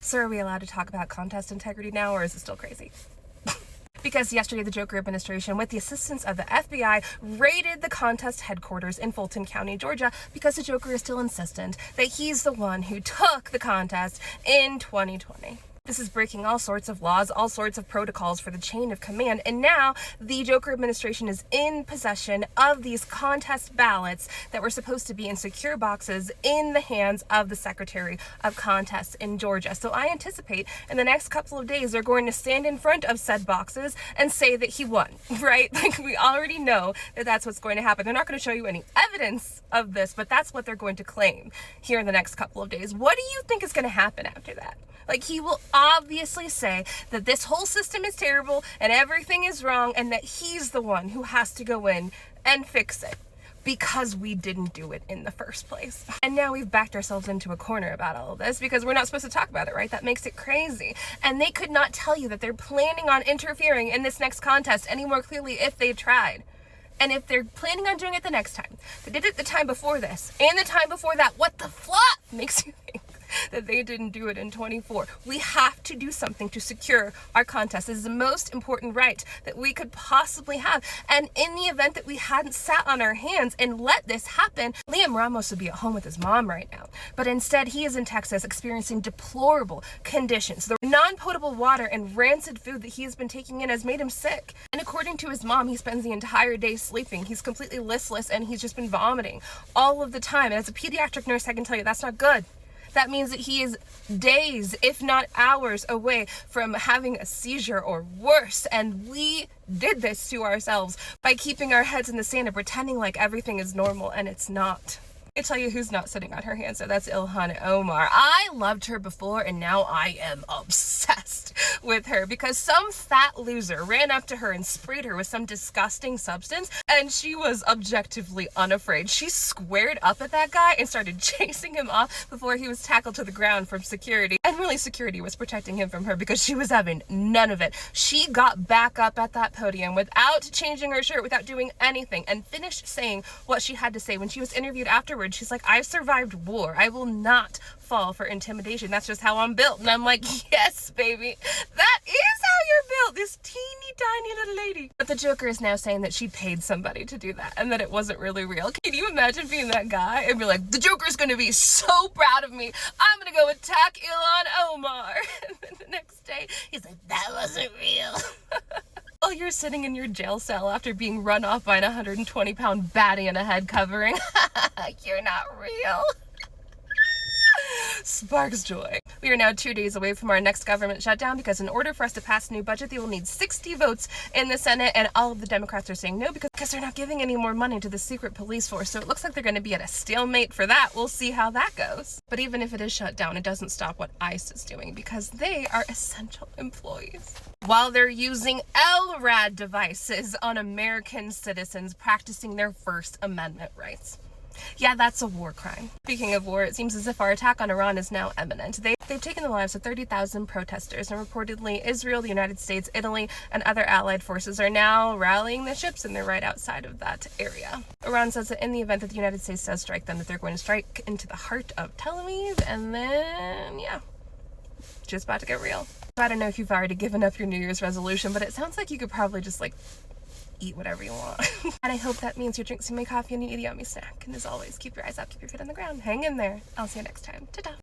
So are we allowed to talk about contest integrity now, or is it still crazy? Because yesterday the Joker administration, with the assistance of the FBI, raided the contest headquarters in Fulton County, Georgia, because the Joker is still insistent that he's the one who took the contest in 2020. This is breaking all sorts of laws, all sorts of protocols for the chain of command, and now the Joker administration is in possession of these contest ballots that were supposed to be in secure boxes in the hands of the Secretary of Contests in Georgia. So I anticipate in the next couple of days they're going to stand in front of said boxes and say that he won, right? Like, we already know that that's what's going to happen. They're not going to show you any evidence of this, but that's what they're going to claim here in the next couple of days. What do you think is going to happen after that? Like, he will obviously say that this whole system is terrible and everything is wrong and that he's the one who has to go in and fix it because we didn't do it in the first place. And now we've backed ourselves into a corner about all of this because we're not supposed to talk about it, right? That makes it crazy. And they could not tell you that they're planning on interfering in this next contest any more clearly if they tried. And if they're planning on doing it the next time, they did it the time before this and the time before that, what the fluff makes you think that they didn't do it in 24? We have to do something to secure our contest. This is the most important right that we could possibly have. And in the event that we hadn't sat on our hands and let this happen, Liam Ramos would be at home with his mom right now. But instead, he is in Texas experiencing deplorable conditions. The non-potable water and rancid food that he has been taking in has made him sick. And according to his mom, he spends the entire day sleeping. He's completely listless and he's just been vomiting all of the time. And as a pediatric nurse, I can tell you that's not good. That means that he is days, if not hours, away from having a seizure or worse. And we did this to ourselves by keeping our heads in the sand and pretending like everything is normal, and it's not. I tell you who's not sitting on her hands, so that's Ilhan Omar. I loved her before, and now I am obsessed with her because some fat loser ran up to her and sprayed her with some disgusting substance, and she was objectively unafraid. She squared up at that guy and started chasing him off before he was tackled to the ground from security. And really, security was protecting him from her because she was having none of it. She got back up at that podium without changing her shirt, without doing anything, and finished saying what she had to say. When she was interviewed afterwards, she's like, "I've survived war. I will not fall for intimidation. That's just how I'm built." And I'm like, yes, baby. That is how you're built. This teeny tiny little lady. But the Joker is now saying that she paid somebody to do that and that it wasn't really real. Can you imagine being that guy and be like, the Joker's going to be so proud of me. I'm going to go attack Ilhan Omar. And then the next day, he's like, that wasn't real. While you're sitting in your jail cell after being run off by an 120-pound baddie in a head covering. You're not real. Sparks joy. We are now 2 days away from our next government shutdown because in order for us to pass a new budget, they will need 60 votes in the Senate, and all of the Democrats are saying no because they're not giving any more money to the secret police force. So it looks like they're going to be at a stalemate for that. We'll see how that goes. But even if it is shut down, it doesn't stop what ICE is doing because they are essential employees. While they're using LRAD devices on American citizens practicing their First Amendment rights. Yeah, that's a war crime. Speaking of war, it seems as if our attack on Iran is now imminent. They've taken the lives of 30,000 protesters, and reportedly Israel, the United States, Italy, and other allied forces are now rallying the ships, and they're right outside of that area. Iran says that in the event that the United States does strike them, that they're going to strike into the heart of Tel Aviv, and then, yeah, just about to get real. I don't know if you've already given up your New Year's resolution, but it sounds like you could probably just, eat whatever you want. And I hope that means you drink some coffee and you eat a yummy snack. And as always, keep your eyes up, keep your feet on the ground. Hang in there. I'll see you next time. Ta-ta.